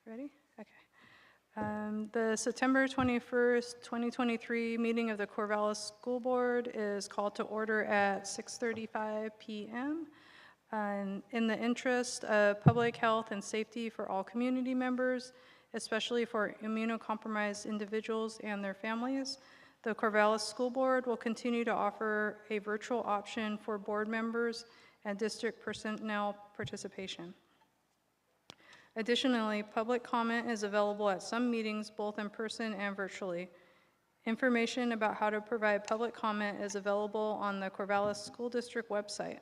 Ready? Okay. The September 21st, 2023 meeting of the Corvallis School Board is called to order at 6:35 p.m. In the interest of public health and safety for all community members, especially for immunocompromised individuals and their families, the Corvallis School Board will continue to offer a virtual option for board members and district personnel participation. Additionally, public comment is available at some meetings, both in person and virtually. Information about how to provide public comment is available on the Corvallis School District website.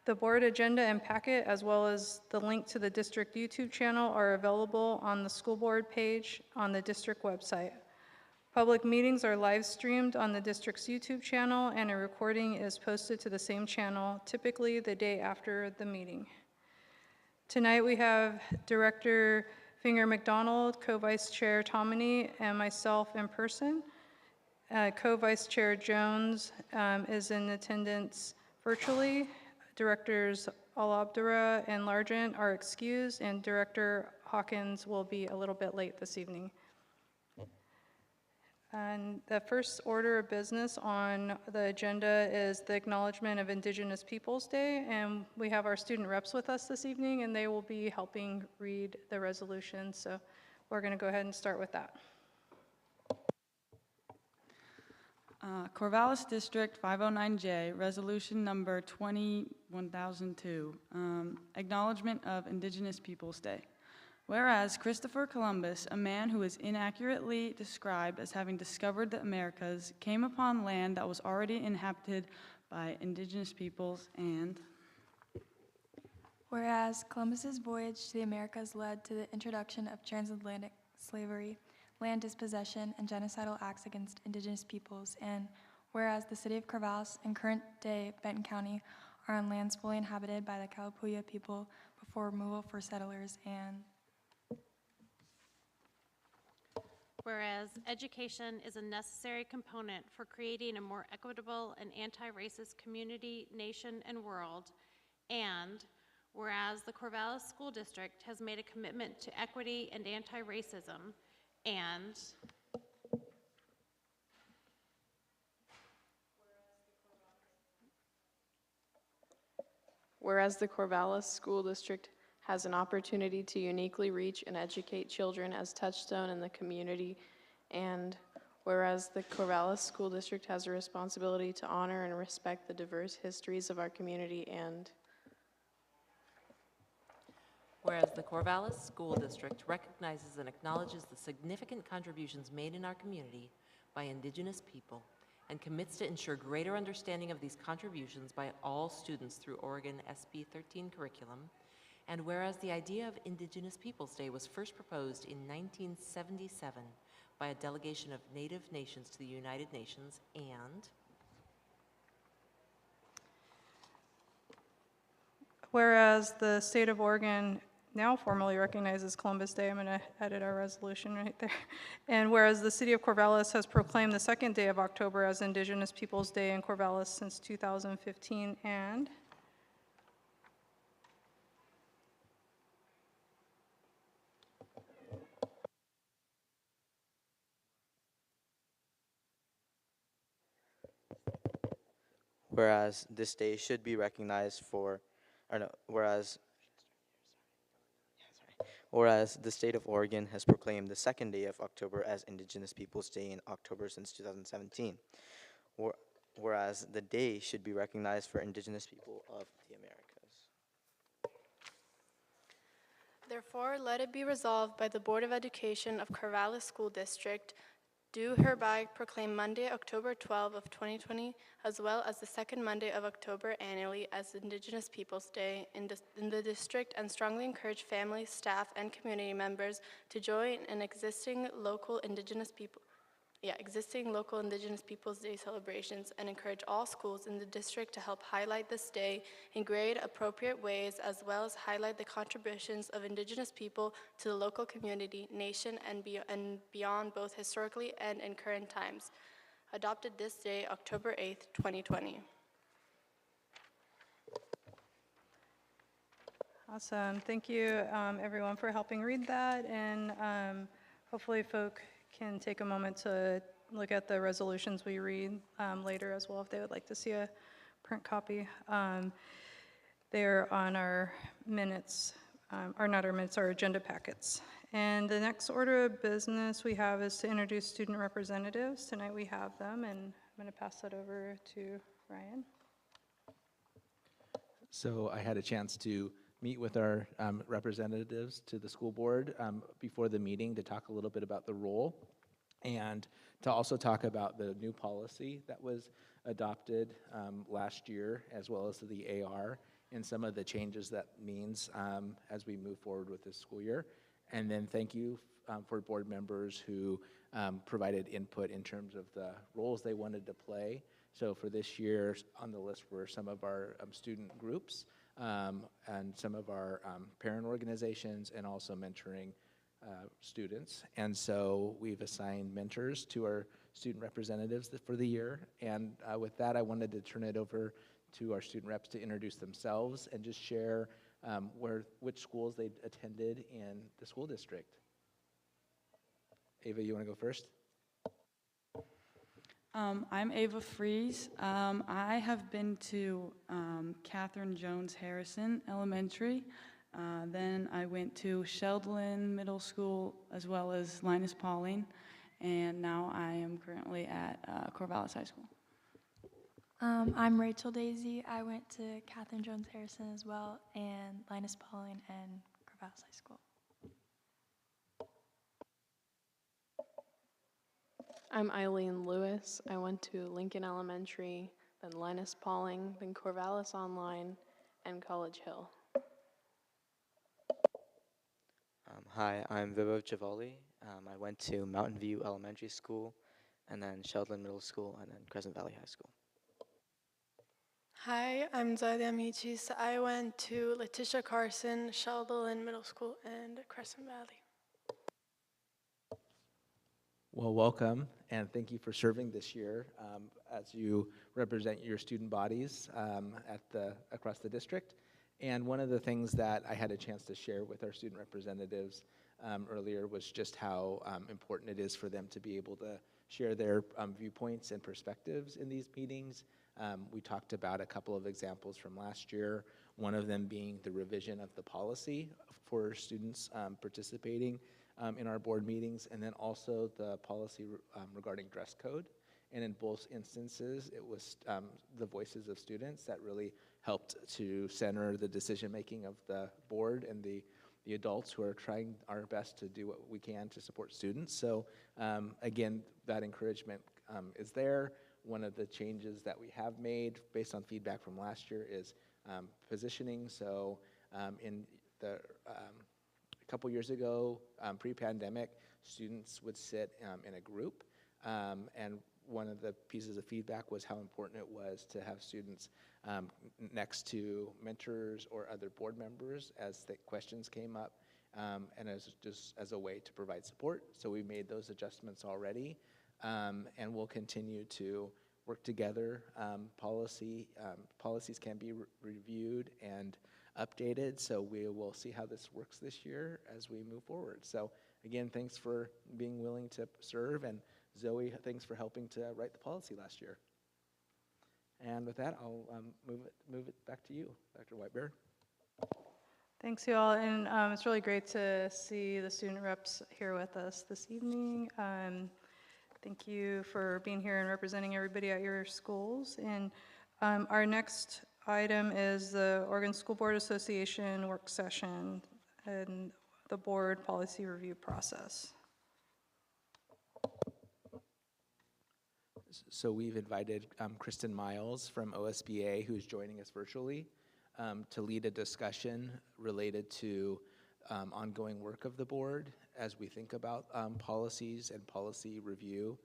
The board agenda and packet, as well as the link to the district YouTube channel, are available on the school board page on the district website. Public meetings are live streamed on the district's YouTube channel, and a recording is posted to the same channel, typically the day after the meeting. Tonight we have Director Finger McDonald, Co-Vice Chair Tomini, and myself in person. Co-Vice Chair Jones is in attendance virtually. Directors Alabdura and Largent are excused, and Director Hawkins will be a little bit late this evening. And the first order of business on the agenda is the acknowledgement of Indigenous Peoples Day, and we have our student reps with us this evening, and they will be helping read the resolution. So we're going to go ahead and start with that. Corvallis District 509J, Resolution Number 21002, Acknowledgement of Indigenous Peoples Day. Whereas Christopher Columbus, a man who is inaccurately described as having discovered the Americas, came upon land that was already inhabited by indigenous peoples, and whereas Columbus's voyage to the Americas led to the introduction of transatlantic slavery, land dispossession, and genocidal acts against indigenous peoples, and whereas the city of Corvallis and current-day Benton County are on lands fully inhabited by the Kalapuya people before removal for settlers, and whereas education is a necessary component for creating a more equitable and anti-racist community, nation, and world, and whereas the Corvallis School District has made a commitment to equity and anti-racism, and whereas the Corvallis School District has an opportunity to uniquely reach and educate children as touchstone in the community, and whereas the Corvallis School District has a responsibility to honor and respect the diverse histories of our community, and whereas the Corvallis School District recognizes and acknowledges the significant contributions made in our community by Indigenous people and commits to ensure greater understanding of these contributions by all students through Oregon SB 13 curriculum, and whereas the idea of Indigenous Peoples Day was first proposed in 1977 by a delegation of Native nations to the United Nations, and whereas the state of Oregon now formally recognizes Columbus Day, I'm going to edit our resolution right there, and whereas the city of Corvallis has proclaimed the second day of October as Indigenous Peoples Day in Corvallis since 2015, and whereas this day should be recognized for, whereas the state of Oregon has proclaimed the second day of October as Indigenous Peoples Day in October since 2017. Whereas the day should be recognized for Indigenous people of the Americas. Therefore, let it be resolved by the Board of Education of Corvallis School District, do hereby proclaim Monday, October 12 of 2020, as well as the second Monday of October annually as Indigenous Peoples Day in the district, and strongly encourage families, staff, and community members to join in existing local Indigenous Peoples Day celebrations, and encourage all schools in the district to help highlight this day in grade appropriate ways, as well as highlight the contributions of Indigenous people to the local community, nation, and beyond, both historically and in current times. Adopted this day, October 8th, 2020. Awesome. Thank you, everyone, for helping read that. And hopefully folk can take a moment to look at the resolutions we read later as well if they would like to see a print copy. They're on our minutes, or not our minutes, our agenda packets. And the next order of business we have is to introduce student representatives. Tonight we have them, and I'm going to pass that over to Ryan. So I had a chance to meet with our representatives to the school board before the meeting to talk a little bit about the role and to also talk about the new policy that was adopted last year, as well as the AR and some of the changes that means as we move forward with this school year. And then thank you for board members who provided input in terms of the roles they wanted to play. So for this year, on the list were some of our student groups and some of our parent organizations, and also mentoring students. And so we've assigned mentors to our student representatives for the year. And with that, I wanted to turn it over to our student reps to introduce themselves and just share which schools they attended in the school district. Ava, you want to go first? I'm Ava Fries. I have been to Catherine Jones Harrison Elementary. Then I went to Sheldon Middle School as well as Linus Pauling. And now I am currently at Corvallis High School. I'm Rachel Daisy. I went to Catherine Jones Harrison as well, and Linus Pauling and Corvallis High School. I'm Eileen Lewis. I went to Lincoln Elementary, then Linus Pauling, then Corvallis Online, and College Hill. Hi, I'm Vibhav Javali. I went to Mountain View Elementary School, and then Sheldon Middle School, and then Crescent Valley High School. Hi, I'm Zadia Michis. I went to Letitia Carson, Sheldon Middle School, and Crescent Valley. Well, welcome, and thank you for serving this year as you represent your student bodies across the district. And one of the things that I had a chance to share with our student representatives earlier was just how important it is for them to be able to share their viewpoints and perspectives in these meetings. We talked about a couple of examples from last year, one of them being the revision of the policy for students participating in our board meetings, and then also the policy regarding dress code. And in both instances, it was the voices of students that really helped to center the decision-making of the board and the adults who are trying our best to do what we can to support students. So again, that encouragement is there. One of the changes that we have made based on feedback from last year is positioning. So in the a couple years ago, pre-pandemic, students would sit in a group, and one of the pieces of feedback was how important it was to have students next to mentors or other board members as the questions came up, and as a way to provide support. So we made those adjustments already, and we'll continue to work together. Policies can be reviewed and updated, so we will see how this works this year as we move forward. So again, thanks for being willing to serve, and Zoe, thanks for helping to write the policy last year. And with that, I'll move it back to you, Dr. Whitebeard. Thanks, you all, and it's really great to see the student reps here with us this evening. Thank you for being here and representing everybody at your schools. And our next item is the Oregon School Board Association work session and the board policy review process. So we've invited Kristen Miles from OSBA, who's joining us virtually, to lead a discussion related to ongoing work of the board as we think about policies and policy review.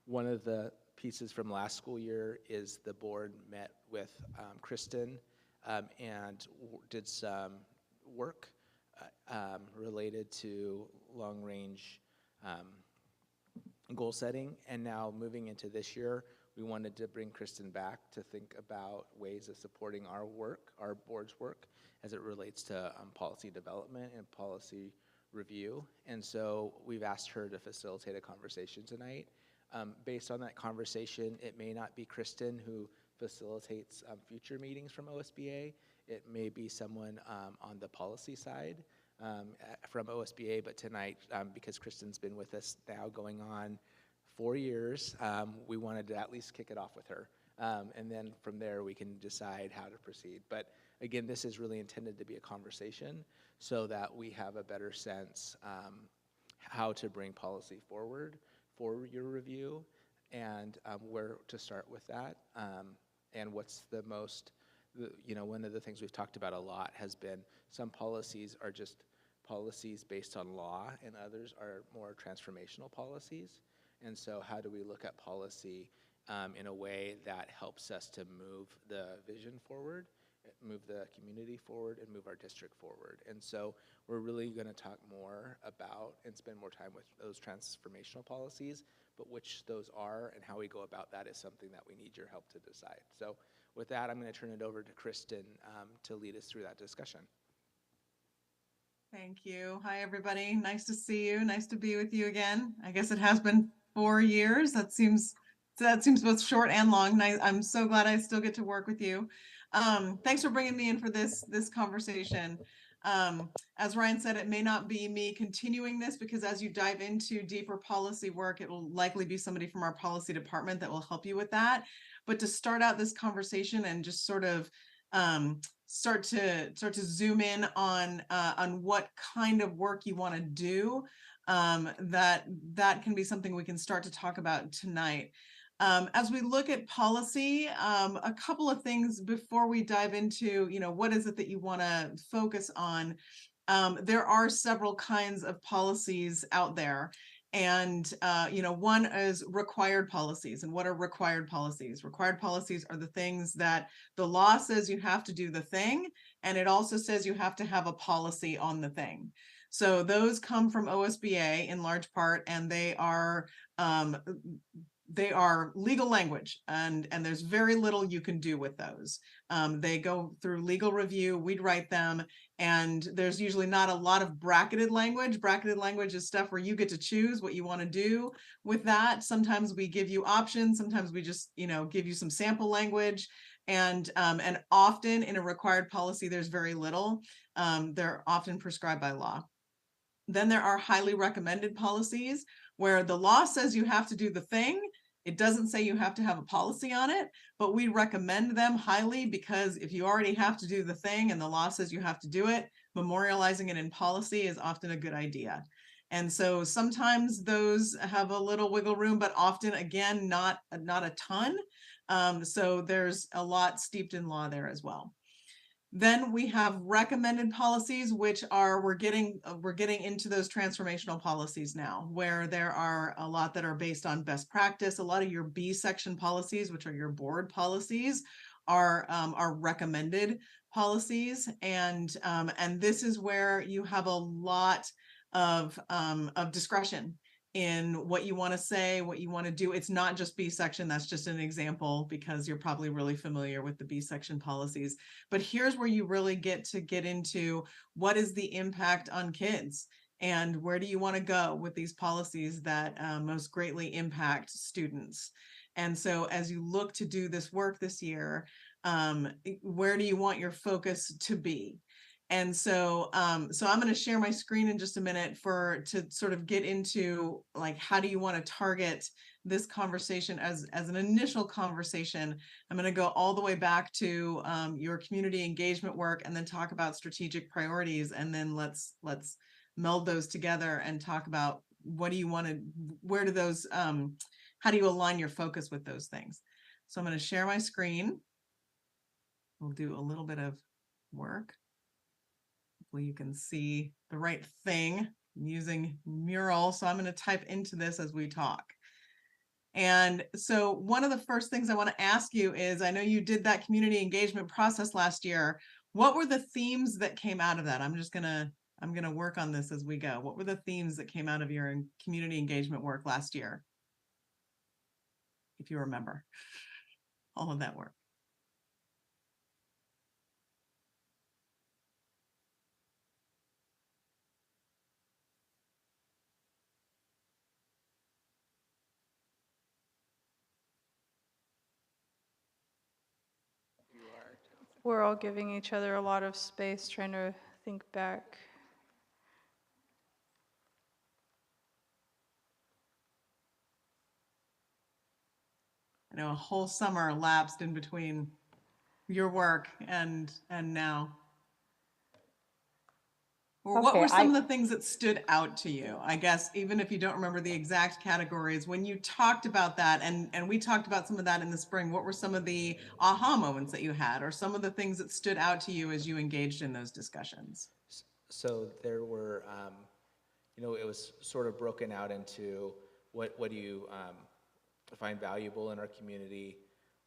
One of the pieces from last school year is the board met with Kristen and did some work related to long-range goal setting. And now moving into this year, we wanted to bring Kristen back to think about ways of supporting our work, our board's work, as it relates to policy development and policy review. And so we've asked her to facilitate a conversation tonight. Based on that conversation, it may not be Kristen who facilitates future meetings from OSBA. It may be someone on the policy side from OSBA, but tonight, because Kristen's been with us now going on 4 years, we wanted to at least kick it off with her. And then from there, we can decide how to proceed. But again, this is really intended to be a conversation so that we have a better sense how to bring policy forward for your review and where to start with that. And what's the most, one of the things we've talked about a lot has been some policies are just policies based on law and others are more transformational policies. And so how do we look at policy in a way that helps us to move the vision forward, move the community forward, and move our district forward? And so we're really going to talk more about and spend more time with those transformational policies, but which those are and how we go about that is something that we need your help to decide. So with that, I'm going to turn it over to Kristen to lead us through that discussion. Thank you. Hi, everybody. Nice to see you. Nice to be with you again. I guess it has been 4 years. That seems both short and long. I'm so glad I still get to work with you. Thanks for bringing me in for this conversation. As Ryan said, it may not be me continuing this because as you dive into deeper policy work, it will likely be somebody from our policy department that will help you with that. But to start out this conversation and just sort of start to zoom in on what kind of work you want to do, that can be something we can start to talk about tonight. As we look at policy, a couple of things before we dive into, what is it that you want to focus on? There are several kinds of policies out there. And, one is required policies. And what are required policies? Required policies are the things that the law says you have to do the thing. And it also says you have to have a policy on the thing. So those come from OSBA in large part, and they are legal language, and there's very little you can do with those. They go through legal review, we'd write them, and there's usually not a lot of bracketed language. Bracketed language is stuff where you get to choose what you want to do with that. Sometimes we give you options, sometimes we just, give you some sample language. And often in a required policy, there's very little. They're often prescribed by law. Then there are highly recommended policies where the law says you have to do the thing. It doesn't say you have to have a policy on it, but we recommend them highly because if you already have to do the thing and the law says you have to do it, memorializing it in policy is often a good idea. And so sometimes those have a little wiggle room, but often, again, not a ton. So there's a lot steeped in law there as well. Then we have recommended policies, which are, we're getting into those transformational policies now, where there are a lot that are based on best practice. A lot of your B section policies, which are your board policies, are recommended policies. And this is where you have a lot of discretion in what you want to say, what you want to do. It's not just B section. That's just an example because you're probably really familiar with the B section policies. But here's where you really get into what is the impact on kids and where do you want to go with these policies that most greatly impact students. And so as you look to do this work this year, where do you want your focus to be? And so, so I'm going to share my screen in just a minute to sort of get into like, how do you want to target this conversation as an initial conversation? I'm going to go all the way back to your community engagement work and then talk about strategic priorities. And then let's meld those together and talk about what do you want to, where do those, how do you align your focus with those things? So I'm going to share my screen. We'll do a little bit of work. You can see the right thing. I'm using Mural, so I'm going to type into this as we talk. And so one of the first things I want to ask you is, I know you did that community engagement process last year. What were the themes that came out of that? I'm going to work on this as we go. What were the themes that came out of your community engagement work last year? if you remember all of that work. We're all giving each other a lot of space, trying to think back. I know a whole summer lapsed in between your work and now. Or what Okay, were some of the things that stood out to you? I guess even if you don't remember the exact categories, when you talked about that, and we talked about some of that in the spring, what were some of the aha moments that you had, or some of the things that stood out to you as you engaged in those discussions? So there were, it was sort of broken out into what do you find valuable in our community,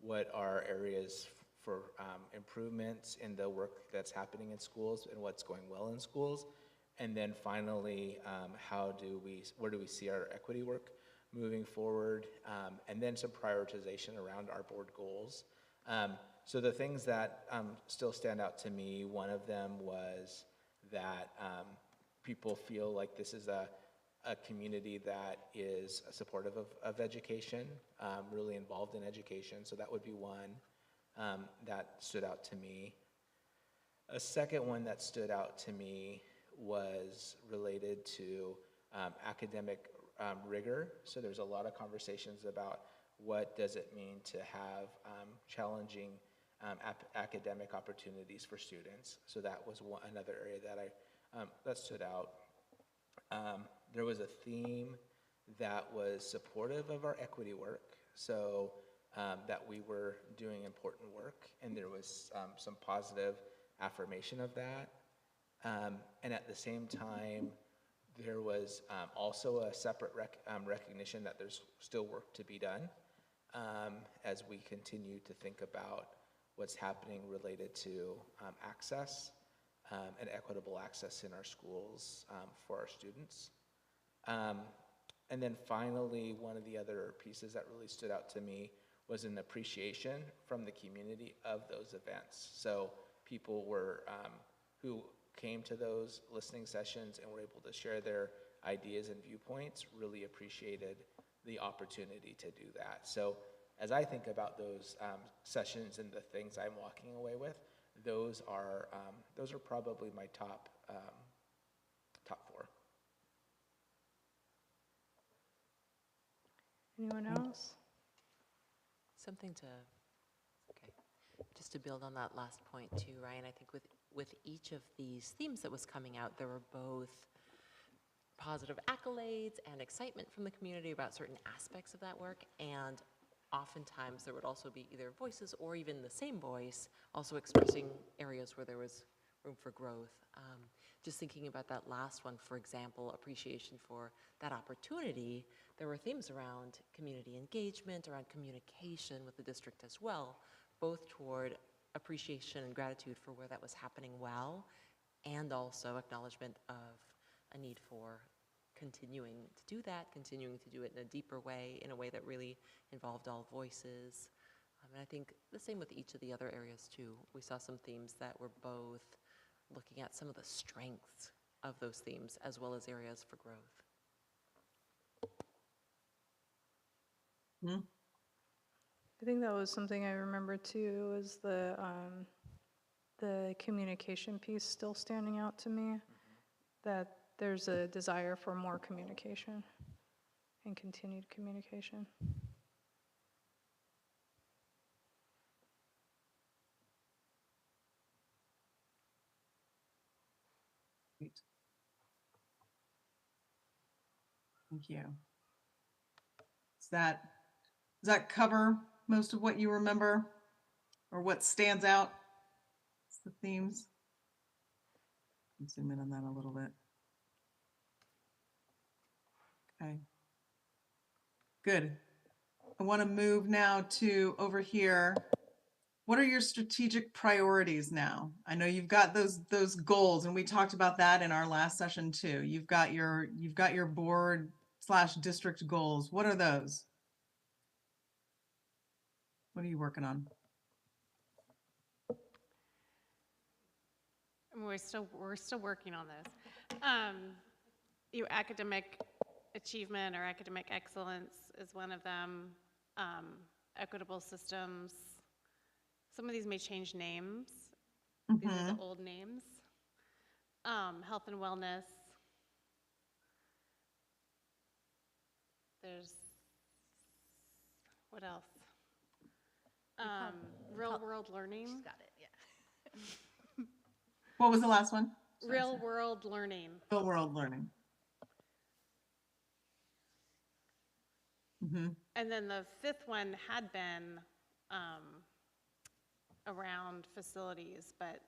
what are areas for improvements in the work that's happening in schools and what's going well in schools, and then finally, where do we see our equity work moving forward, and then some prioritization around our board goals. So the things that still stand out to me, one of them was that people feel like this is a community that is supportive of education, really involved in education. So that would be one that stood out to me. A second one that stood out to me was related to academic rigor. So there's a lot of conversations about what does it mean to have challenging academic opportunities for students. So that was another area that stood out. There was a theme that was supportive of our equity work, so that we were doing important work, and there was some positive affirmation of that. And at the same time, there was also a separate recognition that there's still work to be done as we continue to think about what's happening related to access and equitable access in our schools for our students. And then finally, one of the other pieces that really stood out to me was an appreciation from the community of those events. So people were who came to those listening sessions and were able to share their ideas and viewpoints really appreciated the opportunity to do that. So as I think about those sessions and the things I'm walking away with, those are probably my top four. Anyone else? Just to build on that last point too, Ryan, I think with each of these themes that was coming out, there were both positive accolades and excitement from the community about certain aspects of that work, and oftentimes there would also be either voices or even the same voice also expressing areas where there was room for growth. Just thinking about that last one, for example, appreciation for that opportunity, there were themes around community engagement, around communication with the district as well, both toward appreciation and gratitude for where that was happening well, and also acknowledgement of a need for continuing to do that, continuing to do it in a deeper way, in a way that really involved all voices. And I think the same with each of the other areas too. We saw some themes that were both looking at some of the strengths of those themes as well as areas for growth. I think that was something I remember too, was the communication piece still standing out to me, that there's a desire for more communication and continued communication. Great. Thank you. Does that cover most of what you remember or what stands out? It's the themes. Let's zoom in on that a little bit. Okay. Good. I want to move now to over here. What are your strategic priorities now? I know you've got those goals, and we talked about that in our last session too. You've got your board/district goals. What are those? What are you working on? And we're still working on this. Academic achievement or academic excellence is one of them. Equitable systems. Some of these may change names. These are the old names. Health and wellness. There's, what else? Real world learning. She's got it, yeah. What was the last one? Real world learning. Real world learning. And then the fifth one had been around facilities, but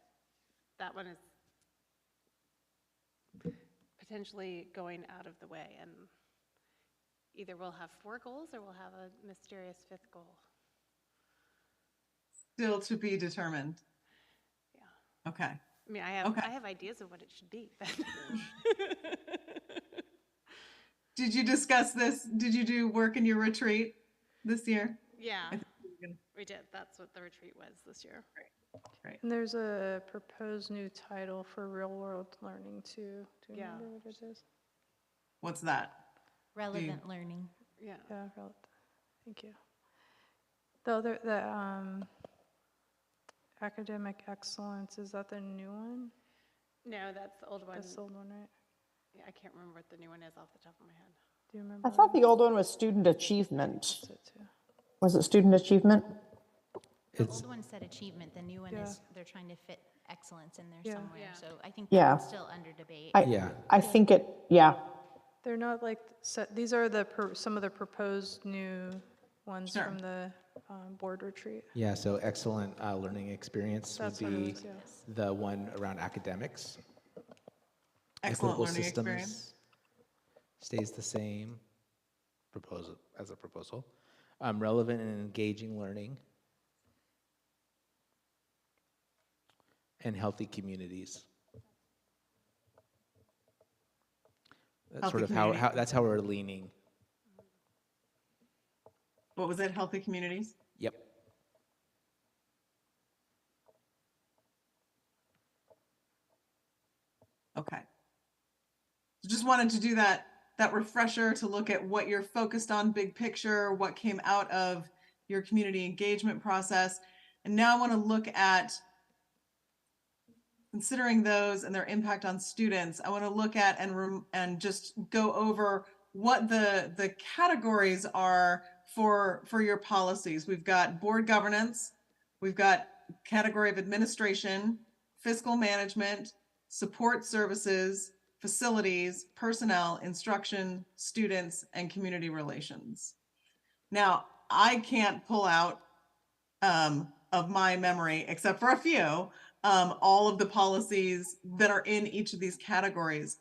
that one is potentially going out of the way. And either we'll have 4 goals or we'll have a mysterious 5th goal. Still to be determined. Yeah. Okay. I mean, I have ideas of what it should be. But Did you discuss this? Did you do work in your retreat this year? yeah, we did. That's what the retreat was this year. Great. And there's a proposed new title for real-world learning too. Do you Yeah. remember what it is? What's that? Relevant learning. Yeah. Yeah, thank you. The academic excellence, is that the new one? No, that's the old one. That's the old one, right? Yeah, I can't remember what the new one is off the top of my head. Do you remember? I thought the old one was student achievement. That's it too. Was it student achievement? The old one said achievement, the new one is, they're trying to fit excellence in there Yeah. somewhere. Yeah. So I think Yeah. that's still under debate. I think it, yeah. They're not like, these are some of the proposed new ones Sure. from the board retreat. Yeah, so excellent learning experience would That's what it be was, yes. the one around academics. Excellent Equitable learning systems experience. stays the same, as a proposal. Relevant and engaging learning. And healthy communities. That's Healthy sort of community. that's how we're leaning. What was it? Healthy communities? Yep. Okay. Just wanted to do that refresher to look at what you're focused on, big picture, what came out of your community engagement process. And now I want to look at, considering those and their impact on students, I want to look at and just go over what the categories are for your policies. We've got board governance, we've got category of administration, fiscal management, support services, facilities, personnel, instruction, students, and community relations. Now, I can't pull out of my memory, except for a few, all of the policies that are in each of these categories.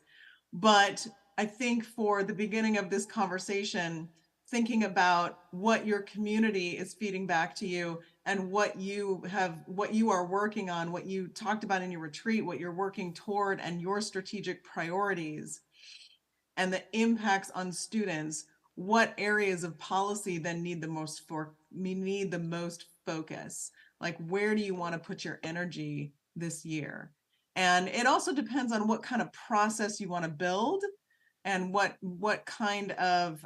But I think for the beginning of this conversation, thinking about what your community is feeding back to you and what you are working on, what you talked about in your retreat, what you're working toward, and your strategic priorities and the impacts on students, what areas of policy then need the most focus? Like, where do you want to put your energy this year? And it also depends on what kind of process you want to build and what kind of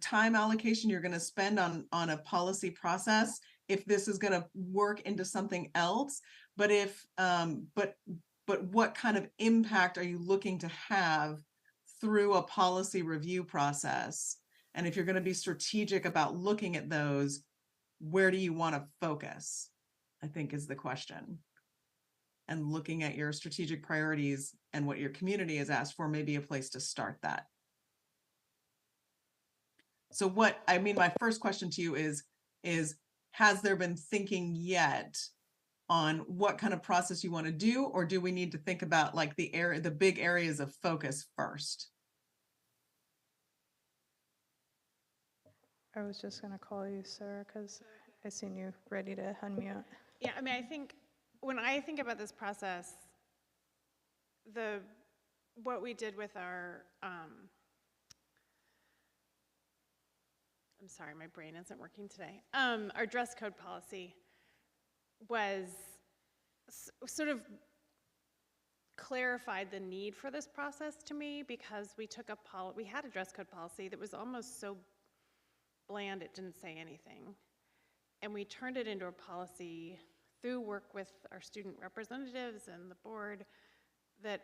time allocation you're going to spend on a policy process, if this is going to work into something else. But what kind of impact are you looking to have through a policy review process? And if you're going to be strategic about looking at those, where do you want to focus, I think is the question. And looking at your strategic priorities and what your community has asked for may be a place to start that. So my first question to you is has there been thinking yet on what kind of process you want to do, or do we need to think about like the big areas of focus first? I was just going to call you, Sarah, because I seen you ready to unmute. Yeah, I mean, I think when I think about this process, what we did with our I'm sorry, my brain isn't working today. Our dress code policy was sort of clarified the need for this process to me, because we took we had a dress code policy that was almost so bland it didn't say anything. And we turned it into a policy through work with our student representatives and the board that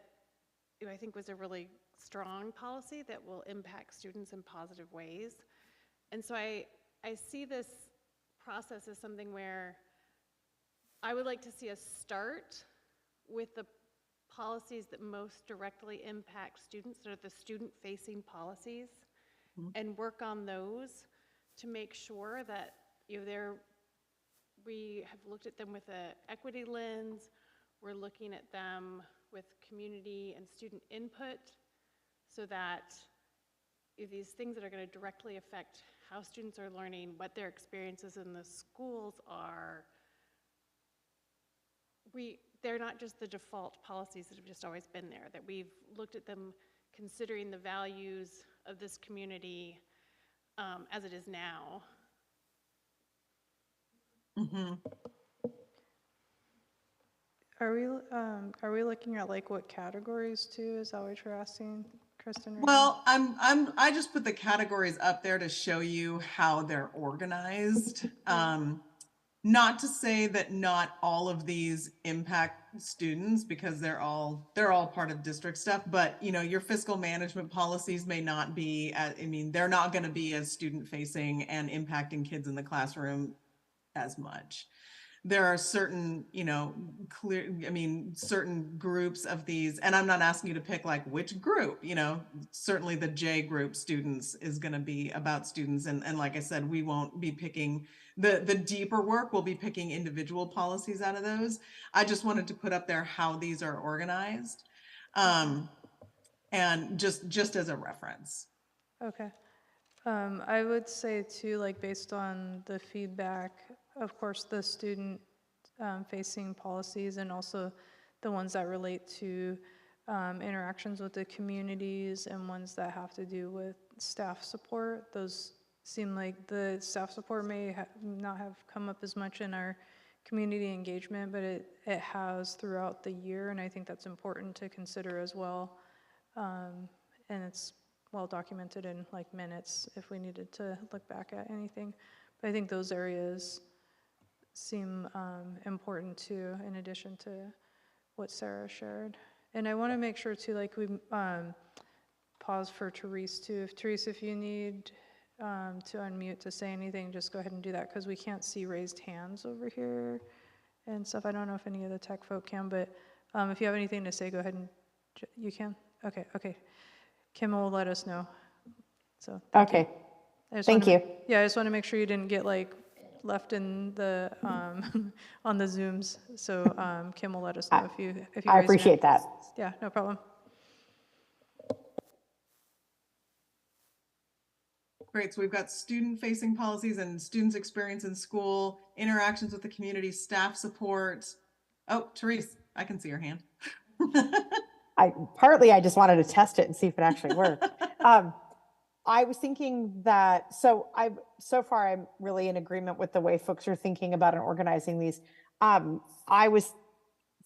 I think was a really strong policy that will impact students in positive ways. And so I see this process as something where I would like to see us start with the policies that most directly impact students, or the student-facing policies, and work on those to make sure that we have looked at them with an equity lens. We're looking at them with community and student input, so that these things that are going to directly affect how students are learning, what their experiences in the schools are, they're not just the default policies that have just always been there, that we've looked at them considering the values of this community as it is now. Mm-hmm. Are we looking at like what categories too? Is that what you're asking, Kristen? Right Well, I just put the categories up there to show you how they're organized. Not to say that not all of these impact students, because they're all part of district stuff, but your fiscal management policies may not be, they're not going to be as student facing and impacting kids in the classroom as much. There are certain, certain groups of these, and I'm not asking you to pick like which group, certainly the J group students is going to be about students. And like I said, we won't be picking the deeper work. We'll be picking individual policies out of those. I just wanted to put up there how these are organized. And just as a reference. Okay. I would say too, like based on the feedback, of course, the student facing policies, and also the ones that relate to interactions with the communities, and ones that have to do with staff support. Those seem like the staff support may not have come up as much in our community engagement, but it has throughout the year, and I think that's important to consider as well. And it's well documented in like minutes if we needed to look back at anything. But I think those areas seem important too, in addition to what Sarah shared. And I want to make sure too, like we pause for Therese too. If you need to unmute to say anything, just go ahead and do that, because we can't see raised hands over here and stuff. I don't know if any of the tech folk can, but if you have anything to say, go ahead and you can. Okay. Kim will let us know. So Okay. Thank you. Yeah, I just want to make sure you didn't get like left in the on the Zooms. So Kim will let us know if you I appreciate that. Yeah, no problem. Great. So we've got student-facing policies and students' experience in school, interactions with the community, staff support. Oh, Therese, I can see your hand. I just wanted to test it and see if it actually worked. I was thinking that, so far I'm really in agreement with the way folks are thinking about and organizing these. I was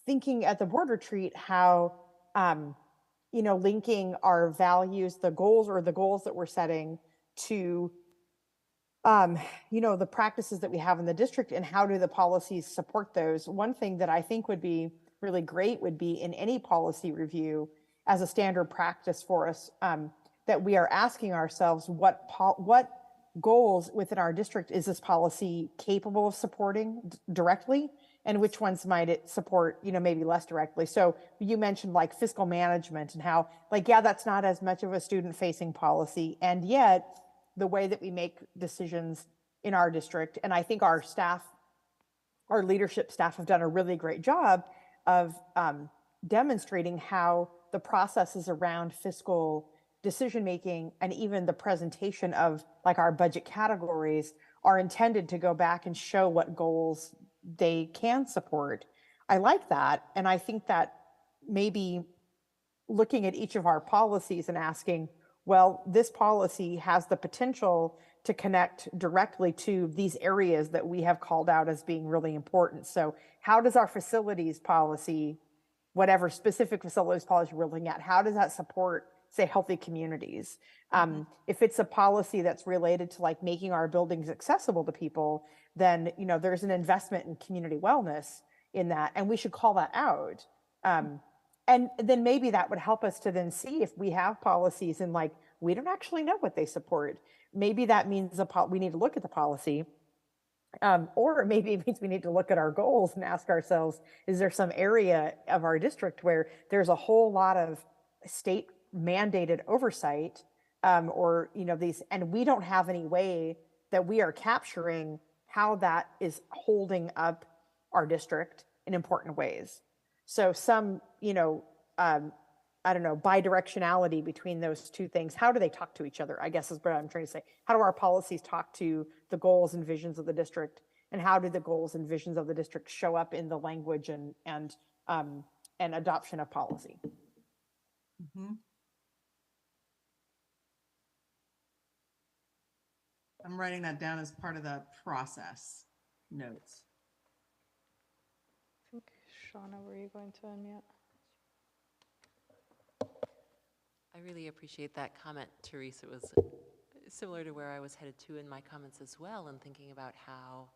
thinking at the board retreat how, linking our values, the goals that we're setting to, the practices that we have in the district, and how do the policies support those. One thing that I think would be really great would be in any policy review as a standard practice for us, that we are asking ourselves what goals within our district is this policy capable of supporting directly, and which ones might it support, maybe less directly. So you mentioned like fiscal management, and how that's not as much of a student facing policy, and yet the way that we make decisions in our district, and I think our leadership staff have done a really great job of demonstrating how the processes around fiscal decision-making and even the presentation of like our budget categories are intended to go back and show what goals they can support. I like that. And I think that maybe looking at each of our policies and asking, well, this policy has the potential to connect directly to these areas that we have called out as being really important. So how does our facilities policy, whatever specific facilities policy we're looking at, how does that support, say, healthy communities? If it's a policy that's related to like making our buildings accessible to people, then, you know, there's an investment in community wellness in that, and we should call that out. And then maybe that would help us to then see if we have policies and like, we don't actually know what they support. Maybe that means we need to look at the policy. Or maybe it means we need to look at our goals and ask ourselves, is there some area of our district where there's a whole lot of state mandated oversight, or, you know, these, and we don't have any way that we are capturing how that is holding up our district in important ways. So some, you know, I don't know, bidirectionality between those two things. How do they talk to each other? I guess is what I'm trying to say. How do our policies talk to the goals and visions of the district? And how do the goals and visions of the district show up in the language and adoption of policy? I'm writing that down as part of the process notes. I think, Shauna, were you going to unmute? I really appreciate that comment, Therese. It was similar to where I was headed to in my comments as well, and thinking about how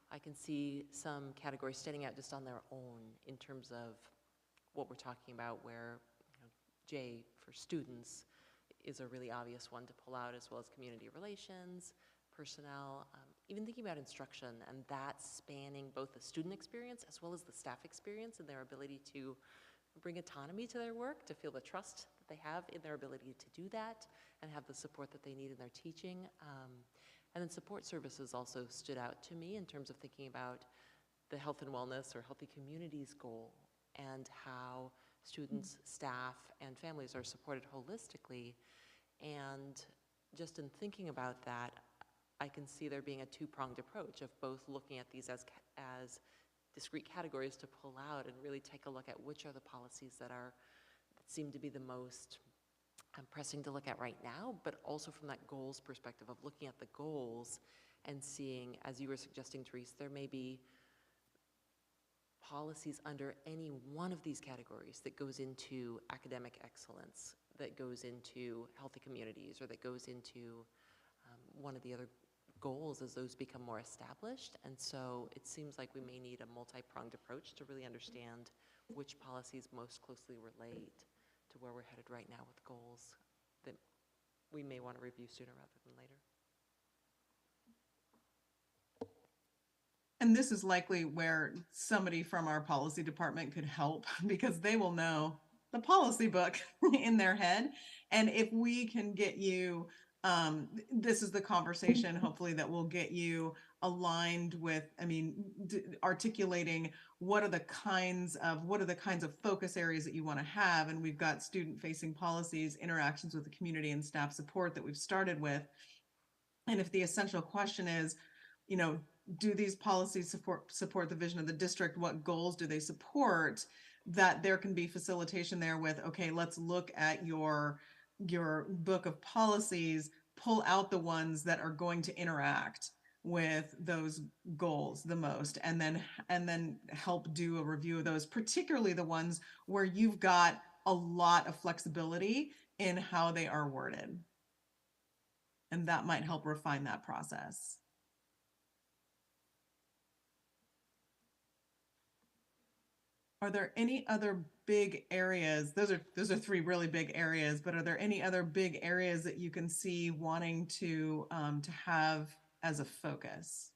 I can see some categories standing out just on their own in terms of what we're talking about, where, you know, J for students is a really obvious one to pull out, as well as community relations, personnel, even thinking about instruction, and that spanning both the student experience as well as the staff experience and their ability to bring autonomy to their work, to feel the trust that they have in their ability to do that, and have the support that they need in their teaching. And then support services also stood out to me in terms of thinking about the health and wellness or healthy communities goal, and how students, staff, and families are supported holistically. And just in thinking about that, I can see there being a two-pronged approach of both looking at these as discrete categories to pull out and really take a look at which are the policies that seem to be the most pressing to look at right now, but also from that goals perspective of looking at the goals and seeing, as you were suggesting, Therese, there may be policies under any one of these categories that goes into academic excellence, that goes into healthy communities, or that goes into one of the other goals as those become more established. And so it seems like we may need a multi-pronged approach to really understand which policies most closely relate to where we're headed right now with goals that we may want to review sooner rather than later. And this is likely where somebody from our policy department could help, because they will know the policy book in their head. And if we can get you, this is the conversation, hopefully, that will get you aligned with, I mean, articulating what are the kinds of focus areas that you want to have. And we've got student-facing policies, interactions with the community, and staff support that we've started with. And if the essential question is, you know, do these policies support the vision of the district? What goals do they support? That there can be facilitation there with, okay, let's look at your book of policies, pull out the ones that are going to interact with those goals the most, and then help do a review of those, particularly the ones where you've got a lot of flexibility in how they are worded. And that might help refine that process. Are there any other big areas? Those are three really big areas, but are there any other big areas that you can see wanting to have as a focus?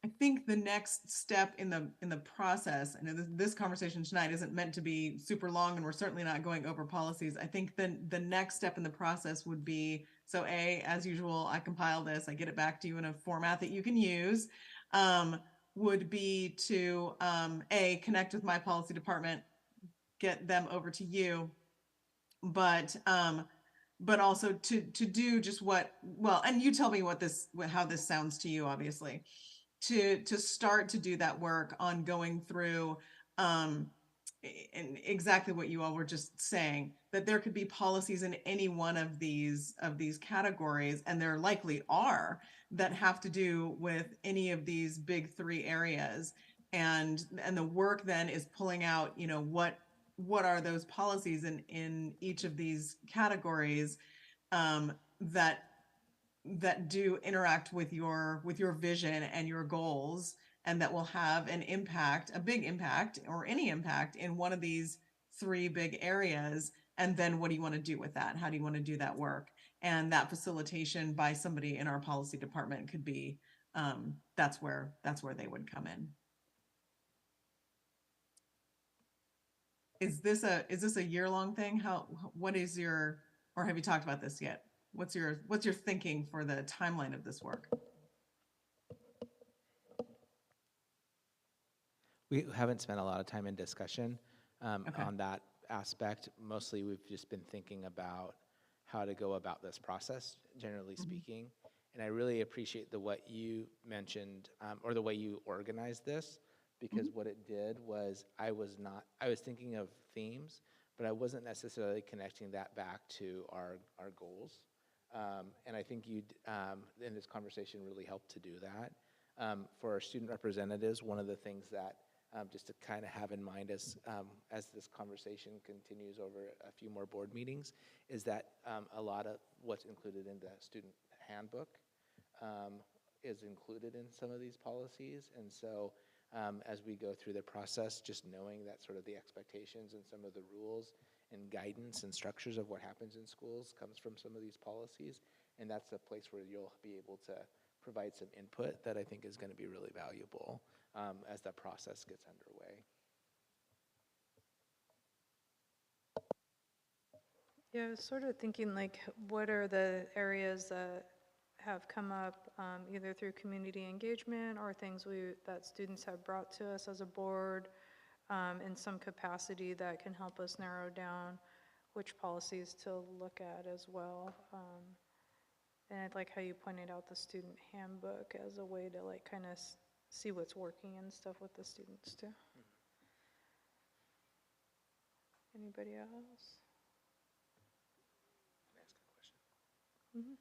I think the next step in the process, and this conversation tonight isn't meant to be super long, and we're certainly not going over policies. I think the next step in the process would be, so as usual, I compile this, I get it back to you in a format that you can use, would be to connect with my policy department, get them over to you, but but also to do just what, well, and you tell me how this sounds to you, obviously, to start to do that work on going through, and exactly what you all were just saying, that there could be policies in any one of these categories, and there likely are, that have to do with any of these big three areas. And the work then is pulling out, what are those policies in each of these categories, that do interact with your vision and your goals, and that will have an impact, a big impact, or any impact in one of these three big areas. And then what do you want to do with that? How do you want to do that work? And that facilitation by somebody in our policy department could be, that's where they would come in. Is this a year-long thing? What is your, or have you talked about this yet? What's your thinking for the timeline of this work? We haven't spent a lot of time in discussion on that aspect. Mostly we've just been thinking about how to go about this process, generally speaking. And I really appreciate what you mentioned, or the way you organized this, because what it did was I was thinking of themes, but I wasn't necessarily connecting that back to our goals. And I think you, in this conversation, really helped to do that. For our student representatives, one of the things that just to kind of have in mind as this conversation continues over a few more board meetings, is that a lot of what's included in the student handbook is included in some of these policies. And so as we go through the process, just knowing that sort of the expectations and some of the rules and guidance and structures of what happens in schools comes from some of these policies. And that's a place where you'll be able to provide some input that I think is going to be really valuable as that process gets underway. Yeah, I was sort of thinking, like, what are the areas that have come up either through community engagement or things that students have brought to us as a board in some capacity that can help us narrow down which policies to look at as well. And I like how you pointed out the student handbook as a way to like kind of see what's working and stuff with the students too. Anybody else? Can I ask a question?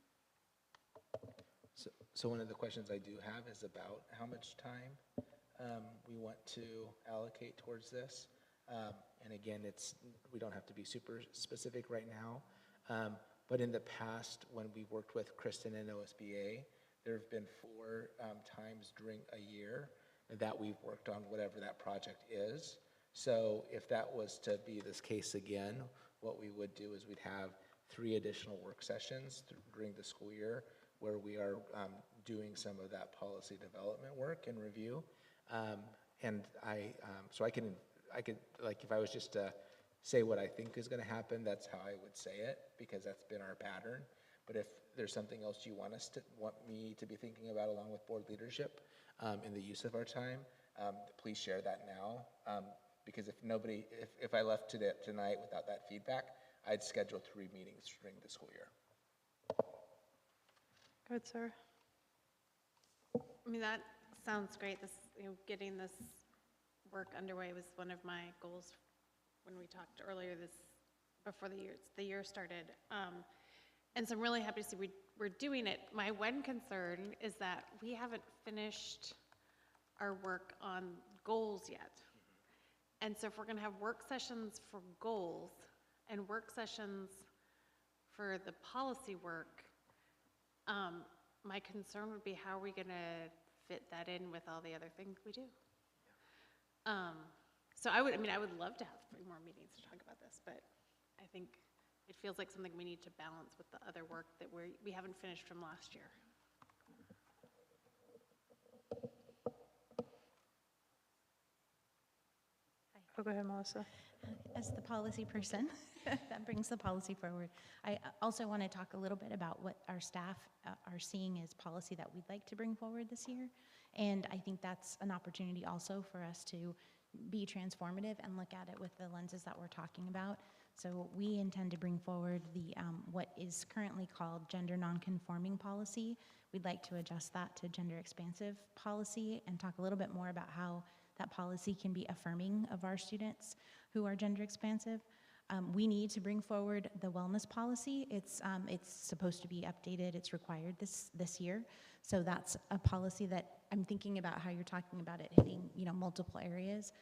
So one of the questions I do have is about how much time we want to allocate towards this. And again, we don't have to be super specific right now. But in the past, when we worked with Kristen and OSBA, there have been 4 times during a year that we've worked on whatever that project is. So if that was to be this case again, what we would do is we'd have 3 additional work sessions during the school year where we are doing some of that policy development work and review. And so I could, like, if I was just to say what I think is going to happen, that's how I would say it, because that's been our pattern. But if there's something else you want me to be thinking about along with board leadership in the use of our time, please share that now. Because if I left tonight without that feedback, I'd schedule 3 meetings during the school year. Good, Sarah. I mean, that sounds great. Getting this work underway was one of my goals when we talked earlier before the year started. And so I'm really happy to see we're doing it. My one concern is that we haven't finished our work on goals yet. And so if we're going to have work sessions for goals and work sessions for the policy work, my concern would be how are we going to fit that in with all the other things we do? So I would love to have 3 more meetings to talk about this, but I think it feels like something we need to balance with the other work that we haven't finished from last year. Oh, go ahead, Melissa. As the policy person, that brings the policy forward. I also want to talk a little bit about what our staff are seeing as policy that we'd like to bring forward this year. And I think that's an opportunity also for us to be transformative and look at it with the lenses that we're talking about. So we intend to bring forward the what is currently called gender nonconforming policy. We'd like to adjust that to gender expansive policy and talk a little bit more about how that policy can be affirming of our students who are gender expansive. We need to bring forward the wellness policy. It's supposed to be updated. It's required this year. So that's a policy that I'm thinking about how you're talking about it hitting, multiple areas.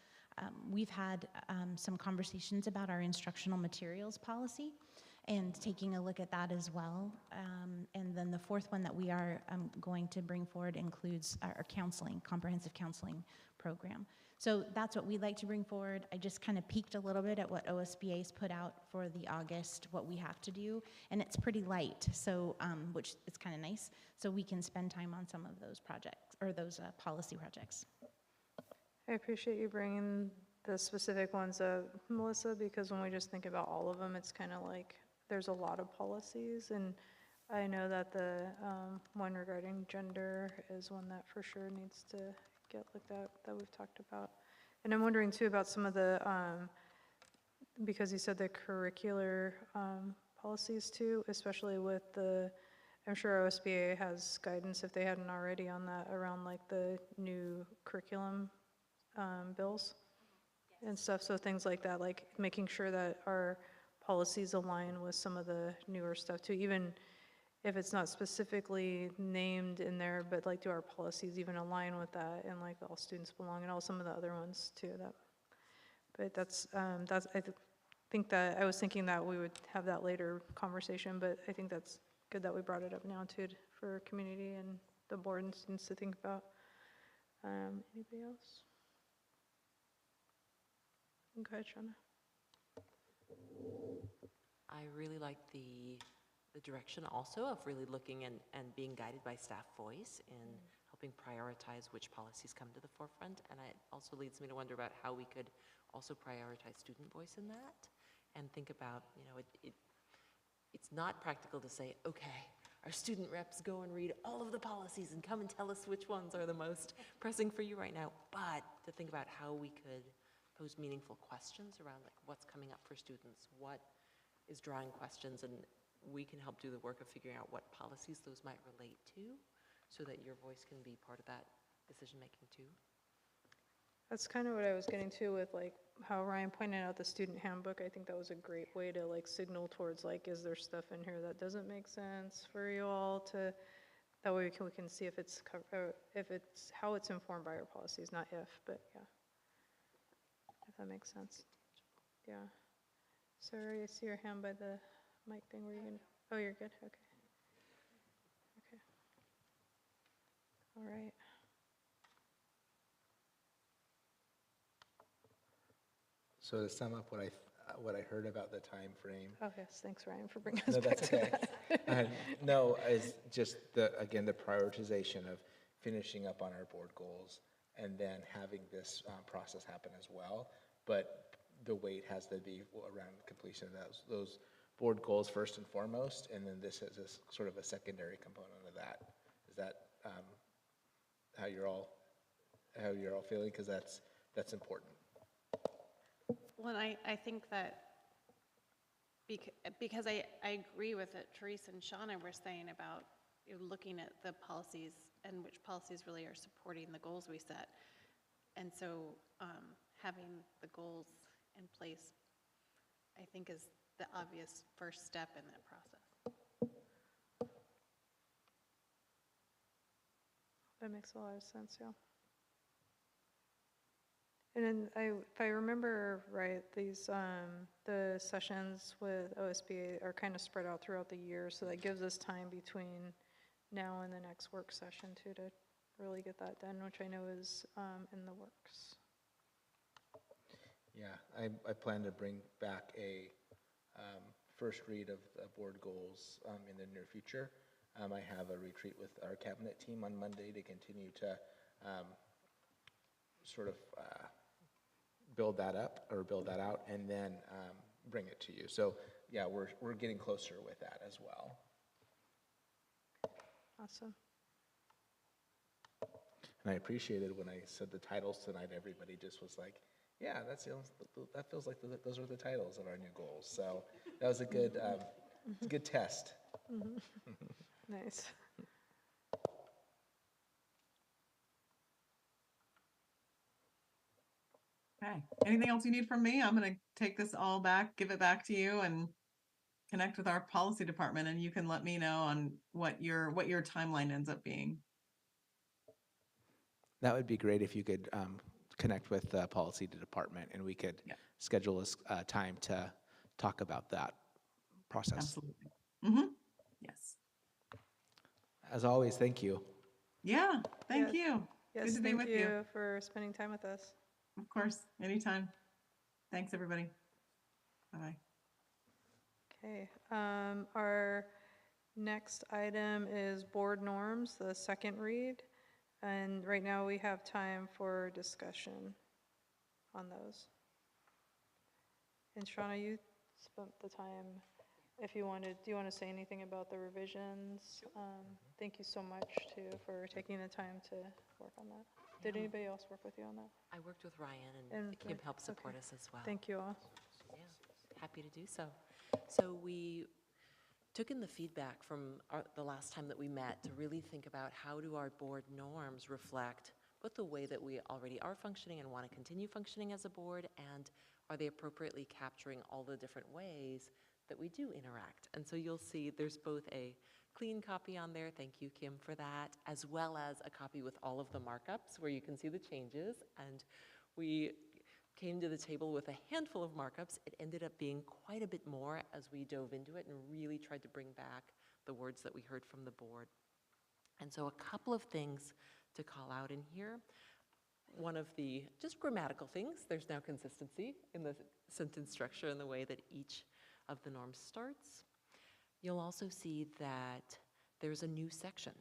We've had some conversations about our instructional materials policy and taking a look at that as well. And then the fourth one that we are going to bring forward includes our counseling, comprehensive counseling program. So that's what we'd like to bring forward. I just kind of peeked a little bit at what OSBA's put out for the August, what we have to do, and it's pretty light, so which is kind of nice. So we can spend time on some of those projects, or those policy projects. I appreciate you bringing the specific ones up, Melissa, because when we just think about all of them, it's kind of like there's a lot of policies, and I know that the one regarding gender is one that for sure needs to get looked at, that we've talked about. And I'm wondering too about some of the, because you said the curricular policies too, especially with the, I'm sure OSBA has guidance if they hadn't already on that around like the new curriculum bills and stuff. So things like that, like making sure that our policies align with some of the newer stuff too, even if it's not specifically named in there, but like do our policies even align with that, and like all students belong and all some of the other ones too. But that's I think that I was thinking that we would have that later conversation, but I think that's good that we brought it up now too for community and the board and students to think about. Anybody else? Go ahead, Shauna. I really like the direction also of really looking and being guided by staff voice in helping prioritize which policies come to the forefront. And it also leads me to wonder about how we could also prioritize student voice in that and think about, it's not practical to say, okay, our student reps go and read all of the policies and come and tell us which ones are the most pressing for you right now, but to think about how we could pose meaningful questions around like what's coming up for students, what is drawing questions, and we can help do the work of figuring out what policies those might relate to so that your voice can be part of that decision making too. That's kind of what I was getting to with like how Ryan pointed out the student handbook. I think that was a great way to like signal towards like, is there stuff in here that doesn't make sense for you all to, that way we can see if it's how it's informed by our policies, not if, but yeah. If that makes sense. Yeah. Sorry, I see your hand by the mic thing. Were you gonna? Oh, you're good. Okay. Okay. All right. So to sum up what I heard about the time frame. Oh yes, thanks Ryan for bringing us No, back that's to okay. that. No, is just the prioritization of finishing up on our board goals and then having this process happen as well. But the weight has to be around completion of those board goals first and foremost, and then this is a sort of a secondary component of that. Is that how you're all feeling? Because that's important. Well, I think that because I agree with what Therese and Shauna were saying about looking at the policies and which policies really are supporting the goals we set. And so having the goals in place, I think, is the obvious first step in that process. That makes a lot of sense, yeah. And then if I remember right, these the sessions with OSBA are kind of spread out throughout the year, so that gives us time between now and the next work session too to really get that done, which I know is in the works. Yeah, I plan to bring back a first read of the board goals in the near future. I have a retreat with our cabinet team on Monday to continue to sort of build that out, and then bring it to you. So yeah, we're getting closer with that as well. Awesome. And I appreciated when I said the titles tonight, everybody just was like, Yeah, that feels like those are the titles of our new goals. So that was a good, it's a good test. Nice. Okay, anything else you need from me? I'm gonna take this all back, give it back to you, and connect with our policy department, and you can let me know on what your timeline ends up being. That would be great if you could connect with the policy department and we could Yeah. schedule a time to talk about that process. Absolutely. Mm-hmm. Yes. As always, thank you. Yeah, thank Yes. you. Yes, Good to be thank with you you. for spending time with us. Of course, anytime. Thanks, everybody. Bye-bye. Okay, our next item is board norms, the second read. And right now we have time for discussion on those. And Shauna, you spent the time, if you wanted, do you want to say anything about the revisions? Thank you so much too for taking the time to work on that. Did Yeah. anybody else work with you on that? I worked with Ryan, and And Kim Rick, helped support okay. us as well. Thank you all. Yeah, happy to do so. So we took in the feedback from the last time that we met to really think about how do our board norms reflect both the way that we already are functioning and want to continue functioning as a board, and are they appropriately capturing all the different ways that we do interact. And so you'll see there's both a clean copy on there, thank you Kim for that, as well as a copy with all of the markups where you can see the changes. And we came to the table with a handful of markups. It ended up being quite a bit more as we dove into it and really tried to bring back the words that we heard from the board. And so a couple of things to call out in here. One of the just grammatical things, there's now consistency in the sentence structure and the way that each of the norms starts. You'll also see that there's a new section.